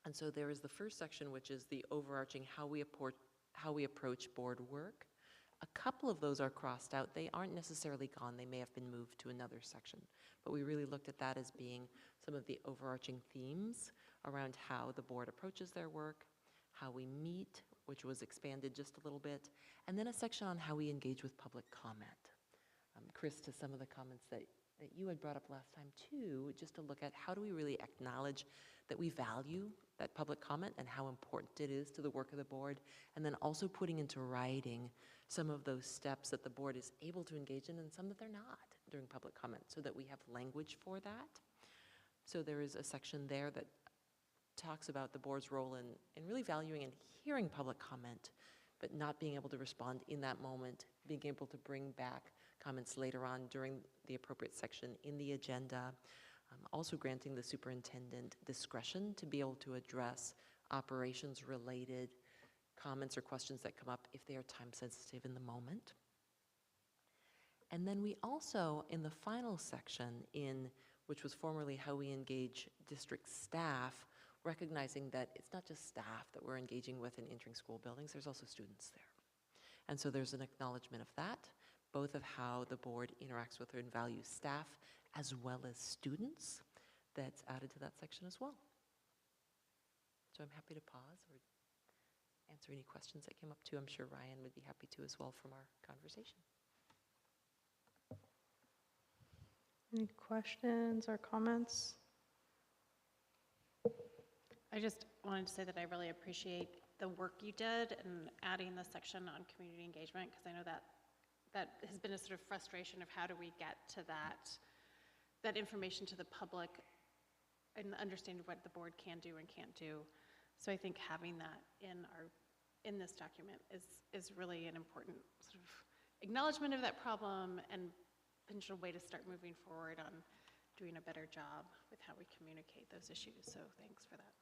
And so there is the first section, which is the overarching how we approach board work. A couple of those are crossed out. They aren't necessarily gone. They may have been moved to another section. But we really looked at that as being some of the overarching themes around how the board approaches their work, how we meet, which was expanded just a little bit, and then a section on how we engage with public comment. Chris, to some of the comments that you had brought up last time too, just to look at how do we really acknowledge that we value that public comment and how important it is to the work of the board, and then also putting into writing some of those steps that the board is able to engage in and some that they're not during public comment, so that we have language for that. So there is a section there that talks about the board's role in really valuing and hearing public comment, but not being able to respond in that moment, being able to bring back comments later on during the appropriate section in the agenda. Also granting the superintendent discretion to be able to address operations-related comments or questions that come up if they are time sensitive in the moment. And then we also, in the final section, which was formerly how we engage district staff, recognizing that it's not just staff that we're engaging with in entering school buildings, there's also students there. And so there's an acknowledgement of that, both of how the board interacts with and values staff as well as students, that's added to that section as well. So I'm happy to pause or answer any questions that came up too. I'm sure Ryan would be happy to as well from our conversation. Any questions or comments? I just wanted to say that I really appreciate the work you did in adding the section on community engagement, because I know that has been a sort of frustration of how do we get to that information to the public and understanding what the board can do and can't do. So I think having that in this document is really an important sort of acknowledgement of that problem and potential way to start moving forward on doing a better job with how we communicate those issues. So thanks for that.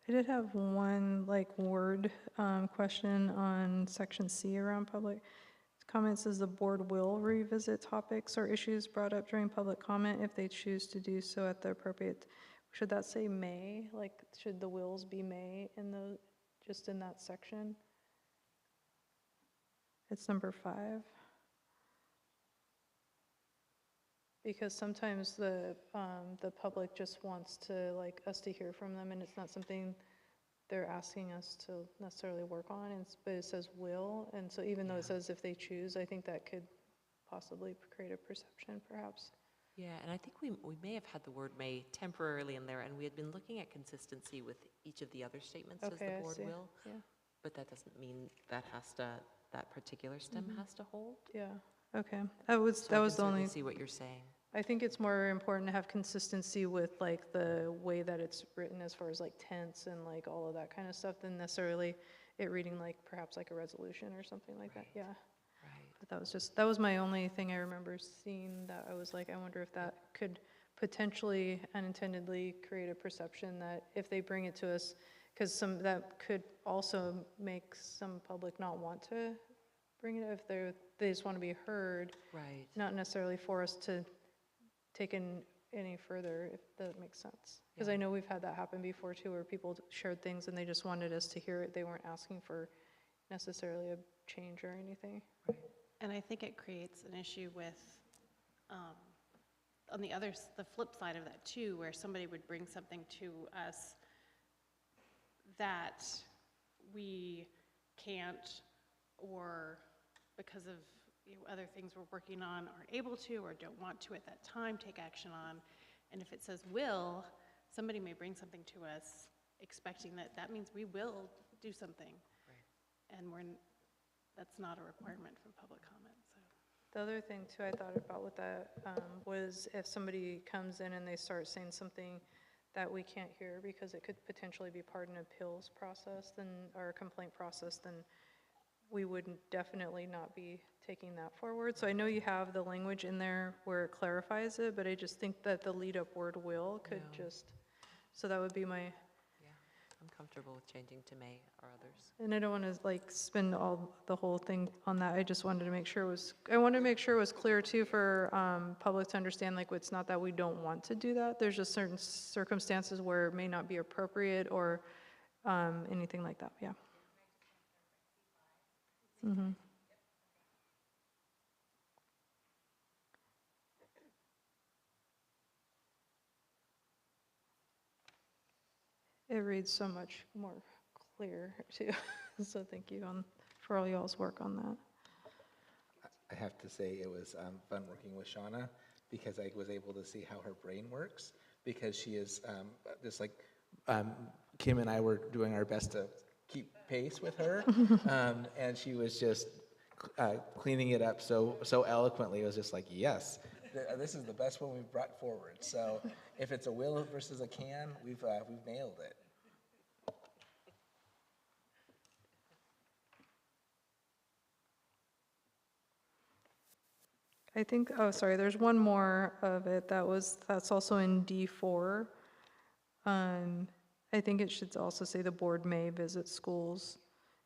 I did have one word question on section C around public comments. Says the board will revisit topics or issues brought up during public comment if they choose to do so at the appropriate. Should that say may? Should the wills be may just in that section? It's number 5. Because sometimes the public just wants to us to hear from them, and it's not something they're asking us to necessarily work on, and, but it says will, and so even though it says if they choose, I think that could possibly create a perception, perhaps. Yeah, and I think we may have had the word may temporarily in there, and we had been looking at consistency with each of the other statements as Okay, the I board see. will, Yeah, but that doesn't mean that that particular stem has to hold. yeah, okay. That was So that I was can the certainly only. see what you're saying. I think it's more important to have consistency with like the way that it's written as far as like tense and like all of that kind of stuff than necessarily it reading like perhaps like a resolution or something like that. Yeah. Right. But that was my only thing I remember seeing that I was like, I wonder if that could potentially unintendedly create a perception that if they bring it to us, because that could also make some public not want to bring it if they just want to be heard, Right. not necessarily for us to take in any further, if that makes sense. Because Yeah. I know we've had that happen before too, where people shared things and they just wanted us to hear it. They weren't asking for necessarily a change or anything. And I think it creates an issue with, on the flip side of that too, where somebody would bring something to us that we can't, or because of other things we're working on aren't able to or don't want to at that time take action on. And if it says will, somebody may bring something to us expecting that means we will do something. Right. And that's not a requirement from public comment. So. The other thing too I thought about with that was if somebody comes in and they start saying something that we can't hear because it could potentially be part of an appeals process or a complaint process, then we wouldn't definitely not be taking that forward. So I know you have the language in there where it clarifies it, but I just think that the lead up word will could so that would be my. I'm comfortable with changing to may or others. And I don't want to like spend the whole thing on that. I just wanted to make sure I wanted to make sure it was clear too for public to understand, like it's not that we don't want to do that. There's just certain circumstances where it may not be appropriate or anything like that, yeah. Mm-hmm. It reads so much more clear too. So thank you for all y'all's work on that. I have to say it was fun working with Shauna because I was able to see how her brain works because she is just like Kim and I were doing our best to keep pace with her and she was just cleaning it up so eloquently. It was just like, yes, this is the best one we've brought forward. So if it's a will versus a can, we've nailed it. I think, oh, sorry, there's one more of it that's also in D4. I think it should also say the board may visit schools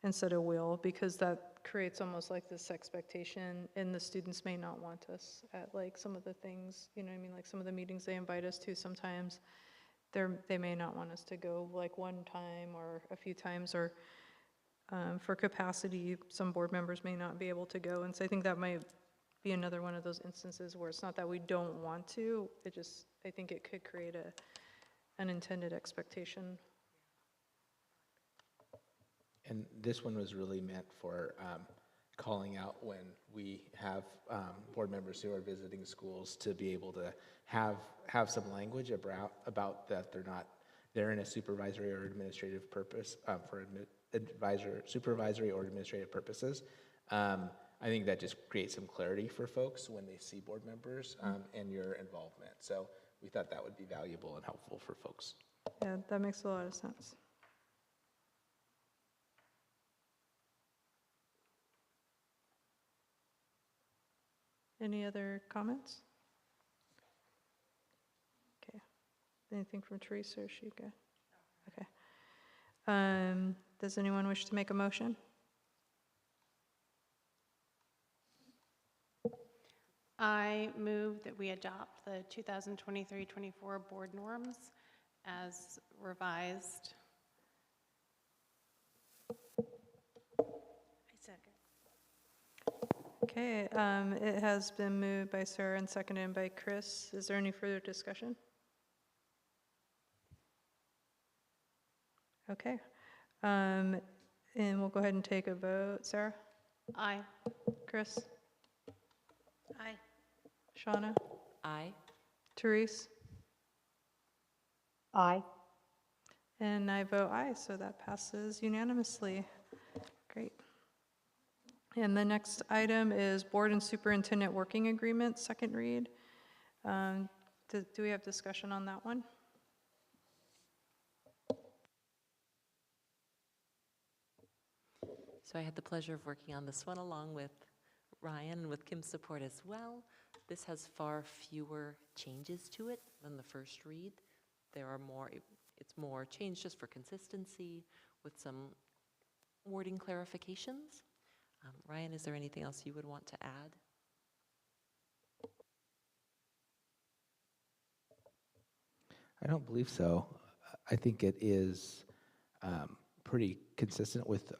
instead of will, because that creates almost like this expectation, and the students may not want us at like some of the things, you know what I mean? Like some of the meetings they invite us to sometimes, they may not want us to go like one time or a few times, or for capacity, some board members may not be able to go. And so I think that might be another one of those instances where it's not that we don't want to, I think it could create an unintended expectation. And this one was really meant for calling out when we have board members who are visiting schools to be able to have some language about that they're in a supervisory or administrative purpose for supervisory or administrative purposes. I think that just creates some clarity for folks when they see board members and your involvement. So we thought that would be valuable and helpful for folks. Yeah, that makes a lot of sense. Any other comments? Okay. Anything from Teresa, or is she good? Okay. Does anyone wish to make a motion? I move that we adopt the 2023-24 board norms as revised. I second. Okay, it has been moved by Sarah and seconded by Chris. Is there any further discussion? Okay, And we'll go ahead and take a vote. Sarah? Aye. Chris? Aye. Shauna? Aye. Therese? Aye. And I vote aye, so that passes unanimously. Great. And the next item is Board and Superintendent Working Agreement, second read. Do we have discussion on that one? So I had the pleasure of working on this one along with Ryan and with Kim's support as well. This has far fewer changes to it than the first read. There are more, it's more change just for consistency with some wording clarifications. Ryan, is there anything else you would want to add? I don't believe so. I think it is pretty consistent with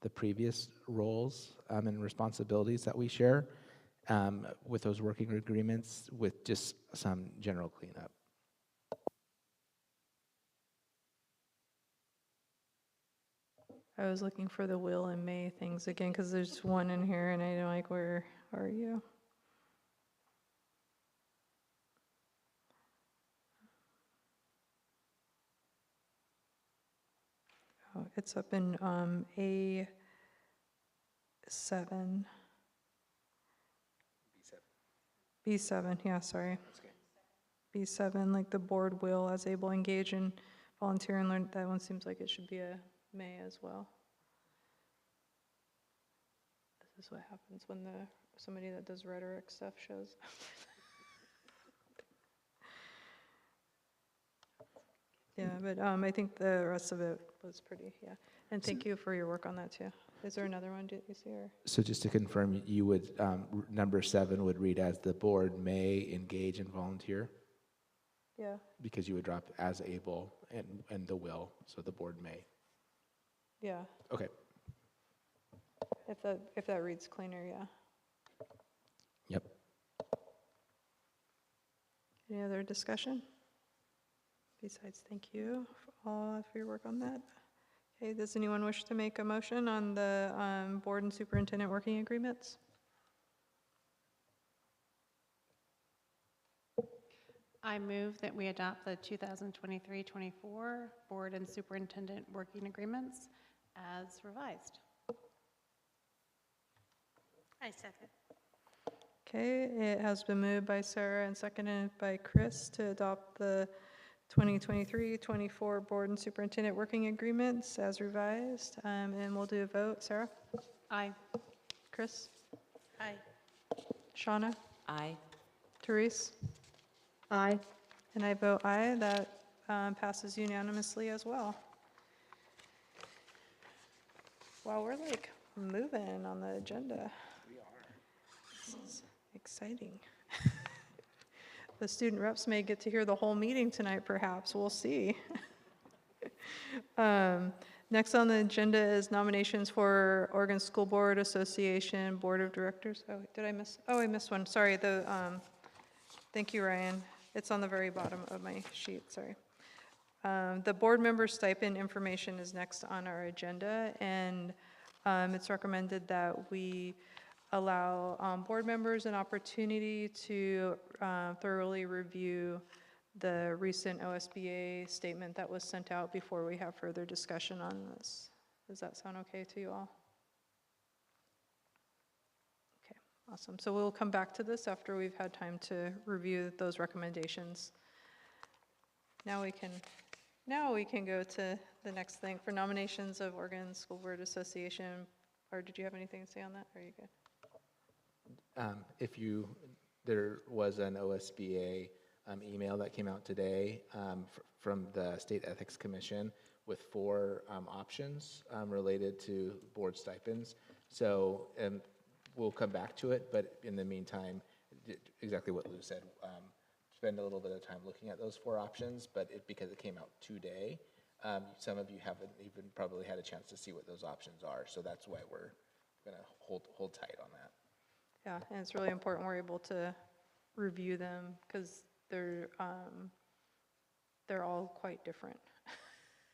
the previous roles and responsibilities that we share with those working agreements, with just some general cleanup. I was looking for the will and may things again, because there's one in here and I'm like, where are you? Oh, it's up in A7. B7, yeah, sorry. B7, like the board will, as able, engage in volunteer and learn. That one seems like it should be a may as well. This is what happens when somebody that does rhetoric stuff shows. Yeah, but I think the rest of it was pretty, yeah. And thank you for your work on that too. Is there another one, did you see? Or? So just to confirm, you would, number 7 would read as the board may engage and volunteer? Yeah. Because you would drop as able and the will, so the board may. Yeah. Okay. If that reads cleaner, yeah. Yep. Any other discussion? Besides, thank you for your work on that. Okay, does anyone wish to make a motion on the board and superintendent working agreements? I move that we adopt the 2023-24 Board and Superintendent Working Agreements as revised. I second. Okay, it has been moved by Sarah and seconded by Chris to adopt the 2023-24 Board and Superintendent Working Agreements as revised. And we'll do a vote. Sarah? Aye. Chris? Aye. Shauna? Aye. Therese? Aye. And I vote aye. That passes unanimously as well. Wow, we're like moving on the agenda. We are. This is exciting. The student reps may get to hear the whole meeting tonight, perhaps. We'll see. Next on the agenda is nominations for Oregon School Board Association Board of Directors. Oh, did I miss? Oh, I missed one. Sorry. Thank you, Ryan. It's on the very bottom of my sheet. Sorry. The board member stipend information is next on our agenda, and it's recommended that we allow board members an opportunity to thoroughly review the recent OSBA statement that was sent out before we have further discussion on this. Does that sound okay to you all? Okay, awesome. So we'll come back to this after we've had time to review those recommendations. Now we can go to the next thing for nominations of Oregon School Board Association. Or did you have anything to say on that? Or are you good? There was an OSBA email that came out today from the State Ethics Commission with 4 options related to board stipends. So we'll come back to it, but in the meantime, exactly what Lou said, spend a little bit of time looking at those 4 options, but because it came out today, some of you haven't even probably had a chance to see what those options are, so that's why we're going to hold tight on that. Yeah, and it's really important we're able to review them because they're all quite different.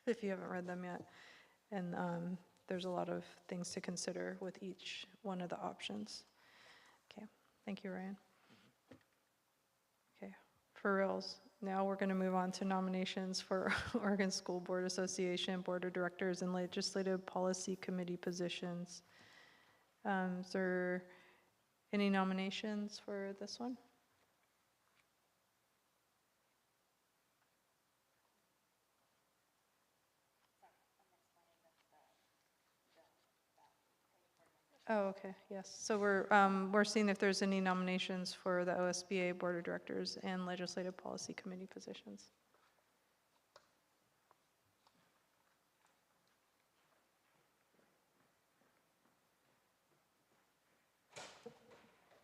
if you haven't read them yet. And there's a lot of things to consider with each one of the options. Okay, thank you, Ryan. Okay, for reals, now we're going to move on to nominations for Oregon School Board Association, Board of Directors, and Legislative Policy Committee positions. Is there any nominations for this one? Oh, okay, yes. So we're seeing if there's any nominations for the OSBA Board of Directors and Legislative Policy Committee positions.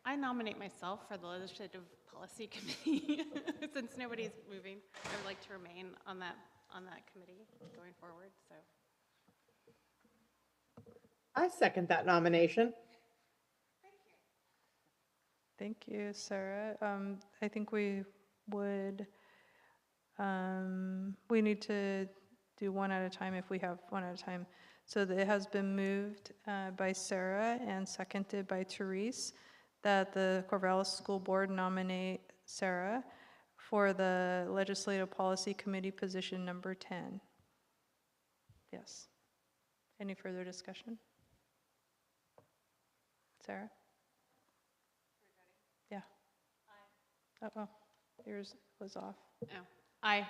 I nominate myself for the Legislative Policy Committee. Since nobody's moving, I would like to remain on that committee going forward, so. I second that nomination. Thank you, Sarah. I think we would, we need to do one at a time if we have one at a time. So it has been moved by Sarah and seconded by Therese that the Corvallis School Board nominate Sarah for the Legislative Policy Committee position number 10. Yes. Any further discussion? Sarah? Yeah. Aye. Oh, yours was off. Oh, aye.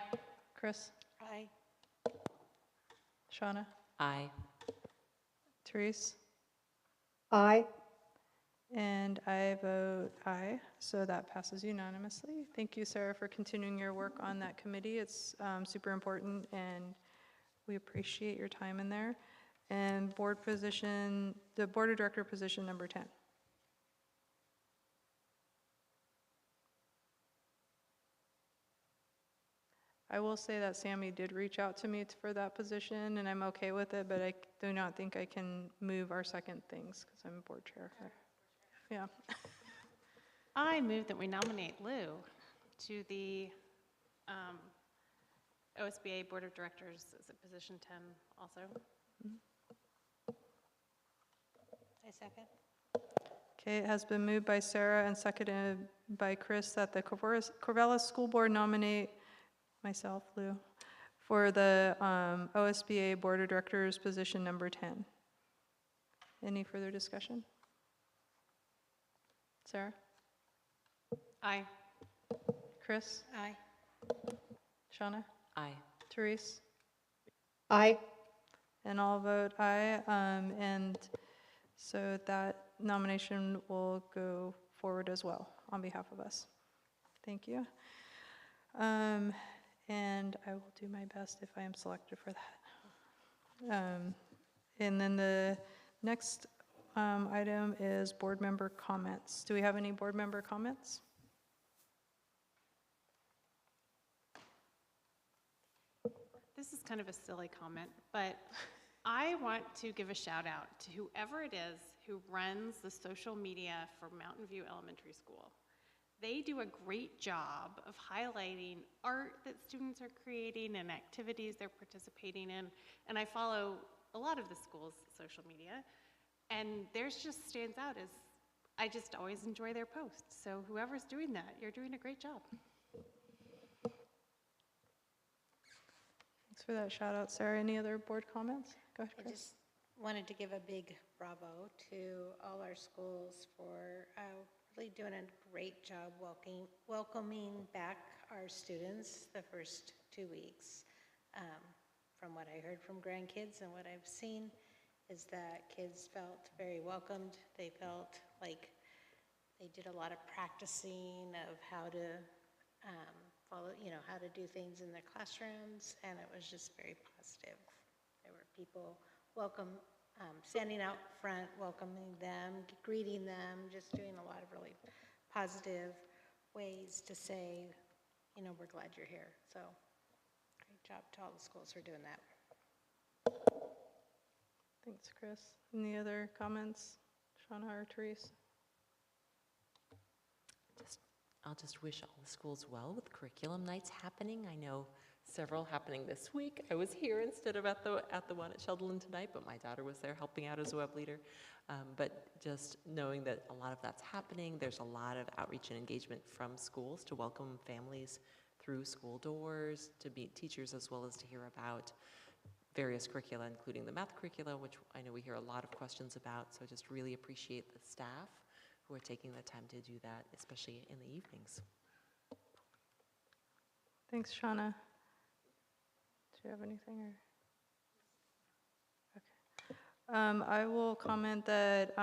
Chris? Aye. Shauna? Aye. Therese? Aye. And I vote aye, so that passes unanimously. Thank you, Sarah, for continuing your work on that committee. It's super important, and we appreciate your time in there. And board position, the Board of Director position number 10. I will say that Sammy did reach out to me for that position, and I'm okay with it, but I do not think I can move our second things because I'm board chair. Yeah. I move that we nominate Lou to the OSBA Board of Directors. Is it position 10 also? I second. Okay, it has been moved by Sarah and seconded by Chris that the Corvallis School Board nominate myself, Lou, for the OSBA Board of Directors position number 10. Any further discussion? Sarah? Aye. Chris? Aye. Shauna? Aye. Therese? Aye. And I'll vote aye. And so that nomination will go forward as well on behalf of us. Thank you. And I will do my best if I am selected for that. And then the next item is board member comments. Do we have any board member comments? This is kind of a silly comment, but I want to give a shout out to whoever it is who runs the social media for Mountain View Elementary School. They do a great job of highlighting art that students are creating and activities they're participating in. And I follow a lot of the school's social media, and theirs just stands out as I just always enjoy their posts. So whoever's doing that, you're doing a great job. Thanks for that shout out, Sarah. Any other board comments? Go ahead, I Chris. just wanted to give a big bravo to all our schools for really doing a great job welcoming back our students the first 2 weeks. From what I heard from grandkids and what I've seen is that kids felt very welcomed. They felt like they did a lot of practicing of how to follow, how to do things in their classrooms, and it was just very positive. There were people standing out front, welcoming them, greeting them, just doing a lot of really positive ways to say, we're glad you're here. So great job to all the schools for doing that. Thanks, Chris. Any other comments, Shauna or Therese? I'll just wish all the schools well with curriculum nights happening. I know several happening this week. I was here instead of at the one at Sheldon tonight, but my daughter was there helping out as a web leader. But just knowing that a lot of that's happening, there's a lot of outreach and engagement from schools to welcome families through school doors, to meet teachers, as well as to hear about various curricula, including the math curricula, which I know we hear a lot of questions about. So I just really appreciate the staff who are taking the time to do that, especially in the evenings. Thanks, Shauna. Do you have anything? Okay. I will comment that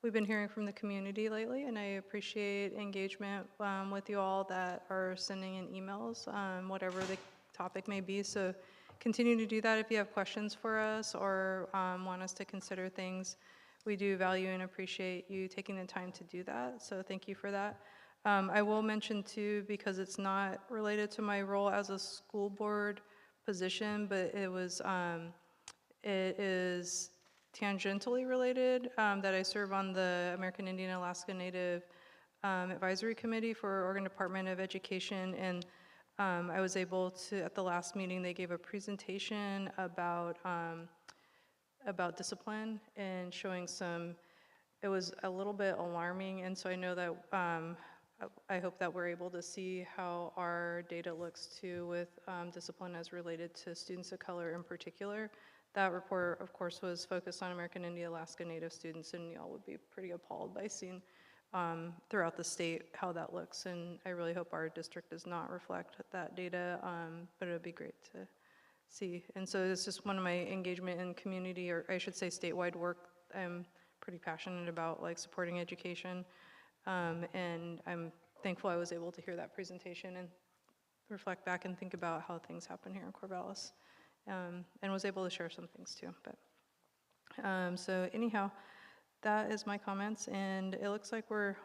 we've been hearing from the community lately, and I appreciate engagement with you all that are sending in emails, whatever the topic may be. So continue to do that if you have questions for us or want us to consider things. We do value and appreciate you taking the time to do that, so thank you for that. I will mention too, because it's not related to my role as a school board position, but it is tangentially related, that I serve on the American Indian Alaska Native Advisory Committee for Oregon Department of Education, and I was able to, at the last meeting, they gave a presentation about discipline and showing it was a little bit alarming, and so I know that I hope that we're able to see how our data looks too with discipline as related to students of color in particular. That report, of course, was focused on American Indian Alaska Native students, and y'all would be pretty appalled by seeing throughout the state how that looks, and I really hope our district does not reflect that data, but it would be great to see. And so it's just one of my engagement in community, or I should say statewide work. I'm pretty passionate about like supporting education, and I'm thankful I was able to hear that presentation and reflect back and think about how things happen here in Corvallis, and was able to share some things too. But so anyhow, that is my comments, and it looks like we're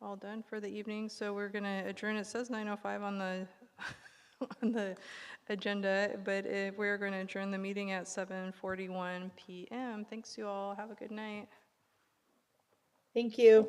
all done for the evening. So we're gonna adjourn. It says 9:05 on the on the agenda, but we're going to adjourn the meeting at 7:41 p.m. Thanks, you all. Have a good night. Thank you.